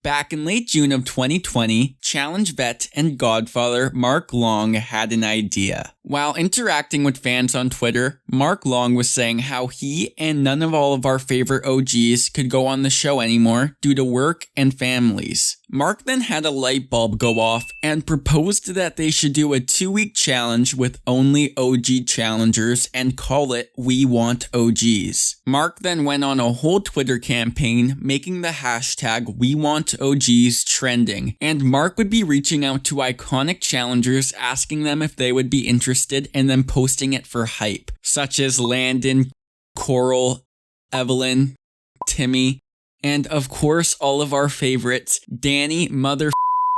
Back in late June of 2020, challenge vet and godfather Mark Long had an idea. While interacting with fans on Twitter, Mark Long was saying how he and none of all of our favorite OGs could go on the show anymore due to work and families. Mark then had a light bulb go off and proposed that they should do a 2-week challenge with only OG challengers and call it We Want OGs. Mark then went on a whole Twitter campaign making the hashtag We Want OGs trending, and Mark would be reaching out to iconic challengers asking them if they would be interested and then posting it for hype, such as Landon, Coral, Evelyn, Timmy, and of course all of our favorites, Danny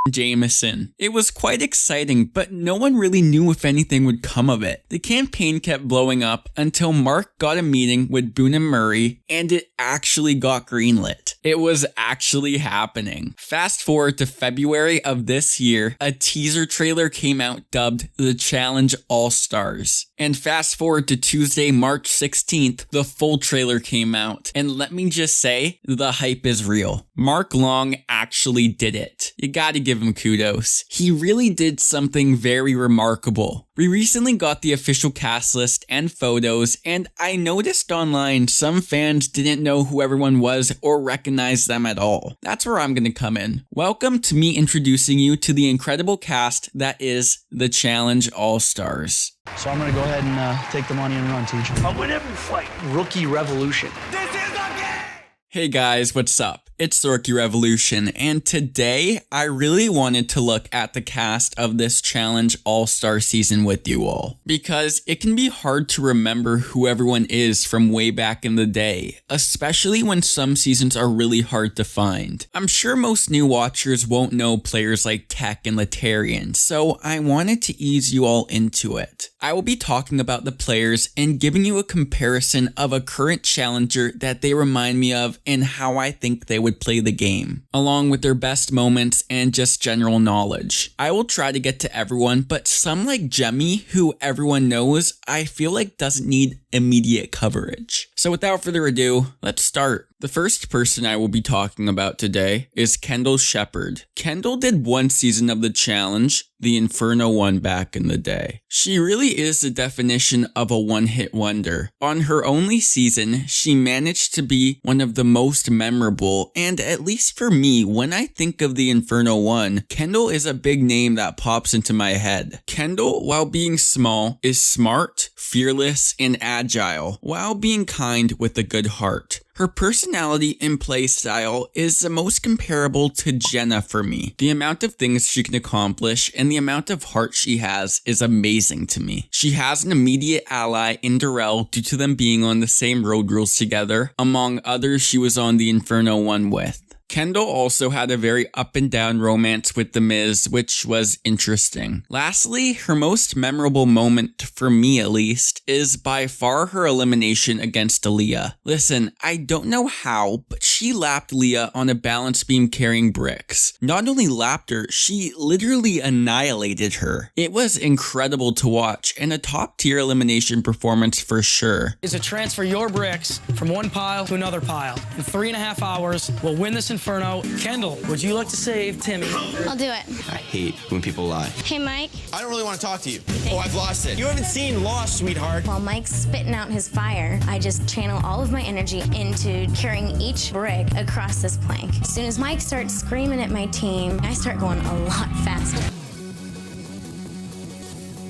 Jameson. It was quite exciting, but no one really knew if anything would come of it. The campaign kept blowing up until Mark got a meeting with BUNIM MURREY and it actually got greenlit. It was actually happening. Fast forward to February of this year, a teaser trailer came out dubbed The Challenge All-Stars. And fast forward to Tuesday, March 16th, the full trailer came out. And let me just say, the hype is real. Mark Long actually did it. You gotta give him kudos. He really did something very remarkable. We recently got the official cast list and photos, and I noticed online some fans didn't know who everyone was or recognize them at all. That's where I'm gonna come in. Welcome to me introducing you to the incredible cast that is the Challenge All-Stars. So I'm gonna go ahead and take the money and run, teacher. I'll win every fight. Rookie Revolution. This is a game! Hey guys, what's up? It's the Rookie Revolution, and today I really wanted to look at the cast of this Challenge All-Star season with you all, because it can be hard to remember who everyone is from way back in the day, especially when some seasons are really hard to find. I'm sure most new watchers won't know players like Tech and Latarian, so I wanted to ease you all into it. I will be talking about the players and giving you a comparison of a current challenger that they remind me of and how I think they would play the game, along with their best moments and just general knowledge. I will try to get to everyone, but some like Jemmy, who everyone knows, I feel like doesn't need immediate coverage. So without further ado, let's start. The first person I will be talking about today is Kendall Shepard. Kendall did one season of the challenge, the Inferno one, back in the day. She really is the definition of a one-hit wonder. On her only season, she managed to be one of the most memorable, and at least for me, when I think of the Inferno one, Kendall is a big name that pops into my head. Kendall, while being small, is smart, fearless, and agile, while being kind with a good heart. Her personality and play style is the most comparable to Jenna for me. The amount of things she can accomplish and the amount of heart she has is amazing to me. She has an immediate ally in Darrell due to them being on the same road rules together, among others she was on the Inferno one with. Kendall also had a very up and down romance with The Miz, which was interesting. Lastly, her most memorable moment, for me at least, is by far her elimination against Aaliyah. Listen, I don't know how, but she lapped Leah on a balance beam carrying bricks. Not only lapped her, she literally annihilated her. It was incredible to watch, and a top tier elimination performance for sure. Is to transfer your bricks from one pile to another pile. In 3.5 hours, we'll win this Inferno. Kendall, would you like to save Timmy? I'll do it. I hate when people lie. Hey, Mike. I don't really want to talk to you. Oh, I've lost it. You haven't seen Lost, sweetheart. While Mike's spitting out his fire, I just channel all of my energy into carrying each brick across this plank. As soon as Mike starts screaming at my team, I start going a lot faster.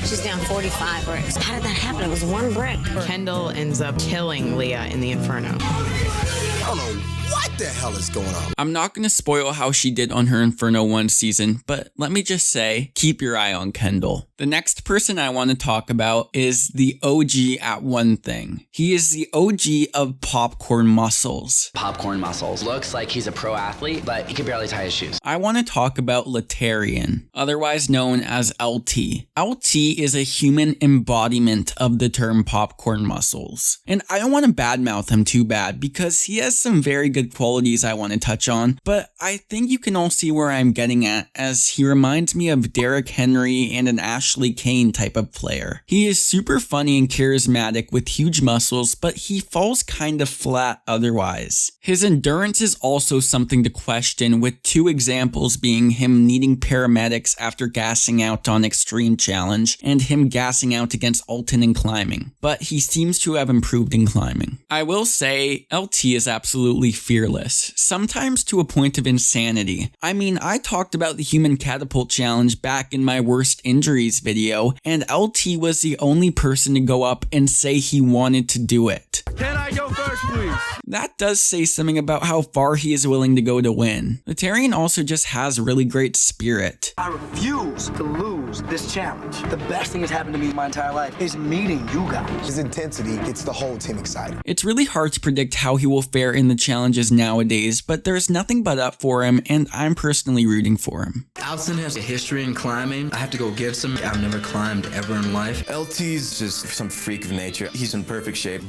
She's down 45 bricks. How did that happen? It was one brick. Kendall ends up killing Leah in the Inferno. I don't know what the hell is going on. I'm not going to spoil how she did on her Inferno 1 season, but let me just say, keep your eye on Kendall. The next person I want to talk about is the OG at one thing. He is the OG of Popcorn Muscles. Popcorn Muscles. Looks like he's a pro athlete, but he can barely tie his shoes. I want to talk about Latarian, otherwise known as LT. LT is a human embodiment of the term Popcorn Muscles. And I don't want to badmouth him too bad because he has some very good good qualities I want to touch on, but I think you can all see where I'm getting at, as he reminds me of Derrick Henry and an Ashley Kane type of player. He is super funny and charismatic with huge muscles, but he falls kind of flat otherwise. His endurance is also something to question, with 2 examples being him needing paramedics after gassing out on Extreme Challenge, and him gassing out against Alton in climbing, but he seems to have improved in climbing. I will say, LT is absolutely fearless, sometimes to a point of insanity. I mean, I talked about the Human Catapult Challenge back in my worst injuries video, and LT was the only person to go up and say he wanted to do it. Can I go first, please? That does say something about how far he is willing to go to win. Letarian also just has really great spirit. I refuse to lose this challenge. The best thing that's happened to me in my entire life is meeting you guys. His intensity gets the whole team excited. It's really hard to predict how he will fare in the challenges nowadays, but there's nothing but up for him, and I'm personally rooting for him. Alton has a history in climbing. I have to go against him. I've never climbed ever in life. LT's just some freak of nature. He's in perfect shape.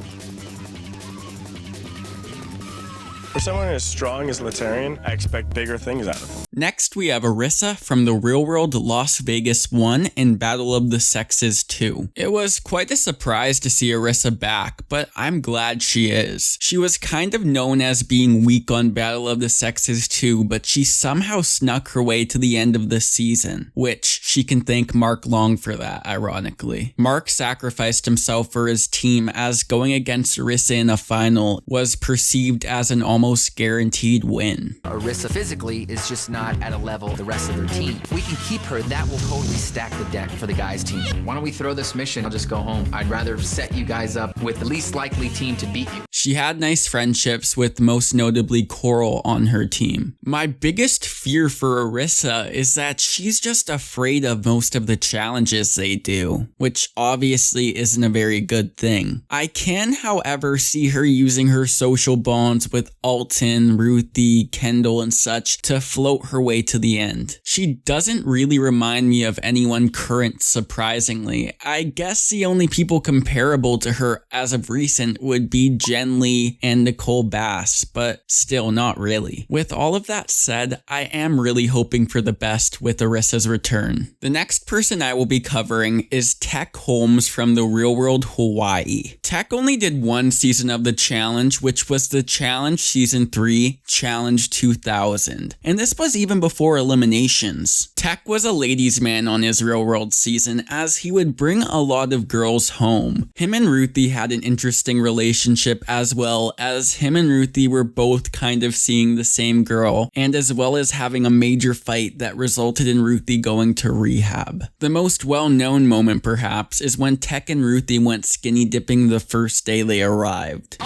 For someone as strong as Letarian, I expect bigger things out of him. Next, we have Arissa from the Real World Las Vegas 1 and Battle of the Sexes 2. It was quite a surprise to see Arissa back, but I'm glad she is. She was kind of known as being weak on Battle of the Sexes 2, but she somehow snuck her way to the end of the season, which she can thank Mark Long for that, ironically. Mark sacrificed himself for his team, as going against Arissa in a final was perceived as an almost guaranteed win. Arissa physically is just not at a level the rest of their team. If we can keep her, that will totally stack the deck for the guys' team. Why don't we throw this mission? I'll just go home. I'd rather set you guys up with the least likely team to beat you. She had nice friendships with most notably Coral on her team. My biggest fear for Arissa is that she's just afraid of most of the challenges they do, which obviously isn't a very good thing. I can, however, see her using her social bonds with Alton, Ruthie, Kendall, and such to float her way to the end. She doesn't really remind me of anyone current, surprisingly. I guess the only people comparable to her as of recent would be Jen Lee and Nicole Bass, but still not really. With all of that said, I am really hoping for the best with Arissa's return. The next person I will be covering is Tech Holmes from the Real World Hawaii. Tech only did 1 season of the challenge, which was the Challenge Season 3, Challenge 2000. And this was even before eliminations. Tech was a ladies' man on his Real World season, as he would bring a lot of girls home. Him and Ruthie had an interesting relationship, as well as him and Ruthie were both kind of seeing the same girl, and as well as having a major fight that resulted in Ruthie going to rehab. The most well-known moment, perhaps, is when Tech and Ruthie went skinny dipping the first day they arrived.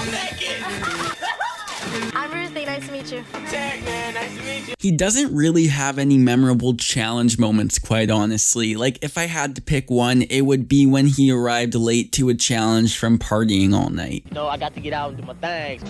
I'm Ruthie, nice to meet you. Tech, man, nice to meet you. He doesn't really have any memorable challenge moments, quite honestly. Like, if I had to pick one, it would be when he arrived late to a challenge from partying all night. No, I got to get out and do my things.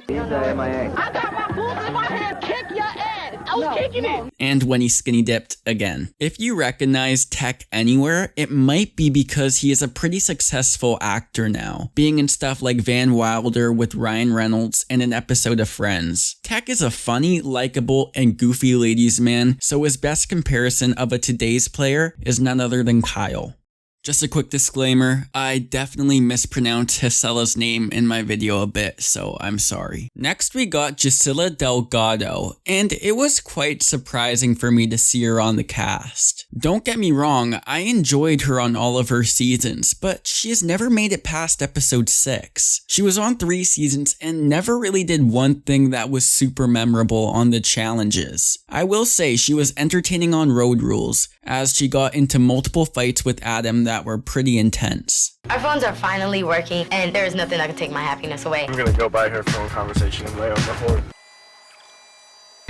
I got my boots in my hand, kick your ass. I was kicking it. And when he skinny dipped again. If you recognize Tech anywhere, it might be because he is a pretty successful actor now, being in stuff like Van Wilder with Ryan Reynolds and an episode of Friends. Tech is a funny, likable, and goofy ladies' man, so his best comparison of a today's player is none other than Kyle. Just a quick disclaimer, I definitely mispronounced Hisella's name in my video a bit, so I'm sorry. Next we got Gisela Delgado, and it was quite surprising for me to see her on the cast. Don't get me wrong, I enjoyed her on all of her seasons, but she has never made it past episode 6. She was on 3 seasons and never really did one thing that was super memorable on the challenges. I will say she was entertaining on Road Rules, as she got into multiple fights with Adam that were pretty intense. Our phones are finally working, and there is nothing that can take my happiness away. I'm gonna go buy her phone conversation and lay on the floor.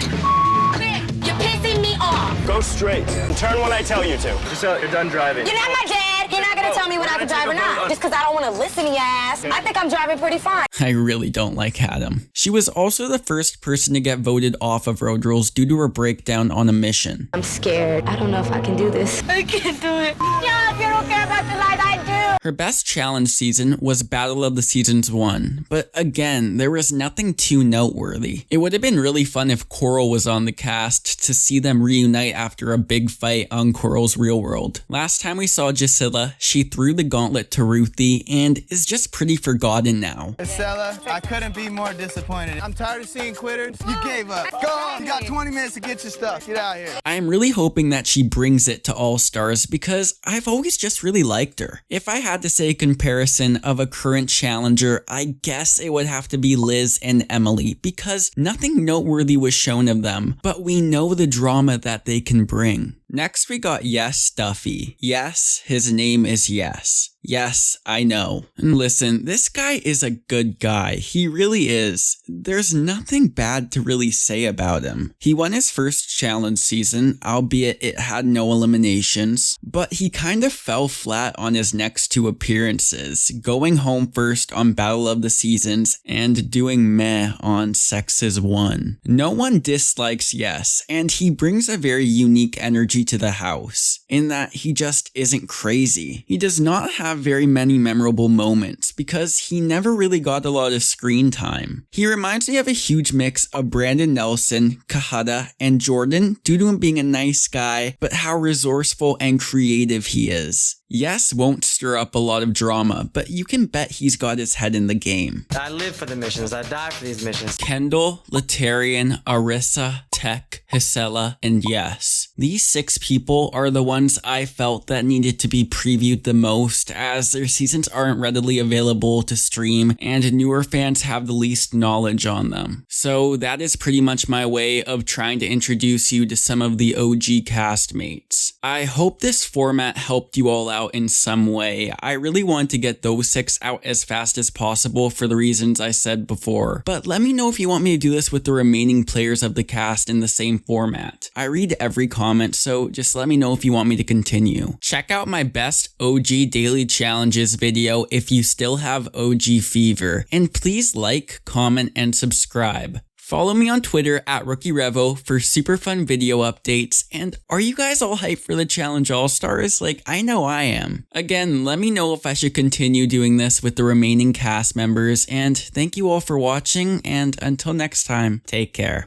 You're pissing me off! Go straight and turn when I tell you to. Giselle, you're done driving. You're not my dad! You're not gonna tell me when I can drive or not, just because I don't want to listen to your ass. I think I'm driving pretty fine. I really don't like Adam. She was also the first person to get voted off of Road Rules due to her breakdown on a mission. I'm scared. I don't know if I can do this. I can't do it. Yeah, if you don't care about the light, I do. Her best challenge season was Battle of the Seasons 1, but again, there was nothing too noteworthy. It would have been really fun if Coral was on the cast to see them reunite after a big fight on Coral's Real World. Last time we saw Gisela, she threw the gauntlet to Ruthie and is just pretty forgotten now. Gisela, I couldn't be more disappointed. I'm tired of seeing quitters. You gave up. Go on, you got 20 minutes to get your stuff. Get out of here. I am really hoping that she brings it to All Stars because I've always just really liked her. If I had to say a comparison of a current challenger, I guess it would have to be Liz and Emily because nothing noteworthy was shown of them, but we know the drama that they can bring. Next we got Yes Duffy. Yes, his name is Yes. Yes, I know. And listen, this guy is a good guy. He really is. There's nothing bad to really say about him. He won his first challenge season, albeit it had no eliminations, but he kind of fell flat on his next two appearances, going home first on Battle of the Seasons and doing meh on Sex is One. No one dislikes Yes, and he brings a very unique energy to the house, in that he just isn't crazy. He does not have very many memorable moments because he never really got a lot of screen time. He reminds me of a huge mix of Brandon Nelson, Kahada, and Jordan due to him being a nice guy, but how resourceful and creative he is. Yes won't stir up a lot of drama, but you can bet he's got his head in the game. I live for the missions. I die for these missions. Kendall, Latarian, Arissa, Tech, Hisela, and Yes. These 6 people are the ones I felt that needed to be previewed the most, as their seasons aren't readily available to stream and newer fans have the least knowledge on them. So that is pretty much my way of trying to introduce you to some of the OG castmates. I hope this format helped you all out in some way. I really want to get those 6 out as fast as possible for the reasons I said before, but let me know if you want me to do this with the remaining players of the cast in the same format. I read every comment, so just let me know if you want me to continue. Check out my best OG daily challenges video if you still have OG fever, and please like, comment, and subscribe. Follow me on Twitter at RookieRevo for super fun video updates, and are you guys all hyped for the Challenge All-Stars? Like, I know I am. Again, let me know if I should continue doing this with the remaining cast members, and thank you all for watching, and until next time, take care.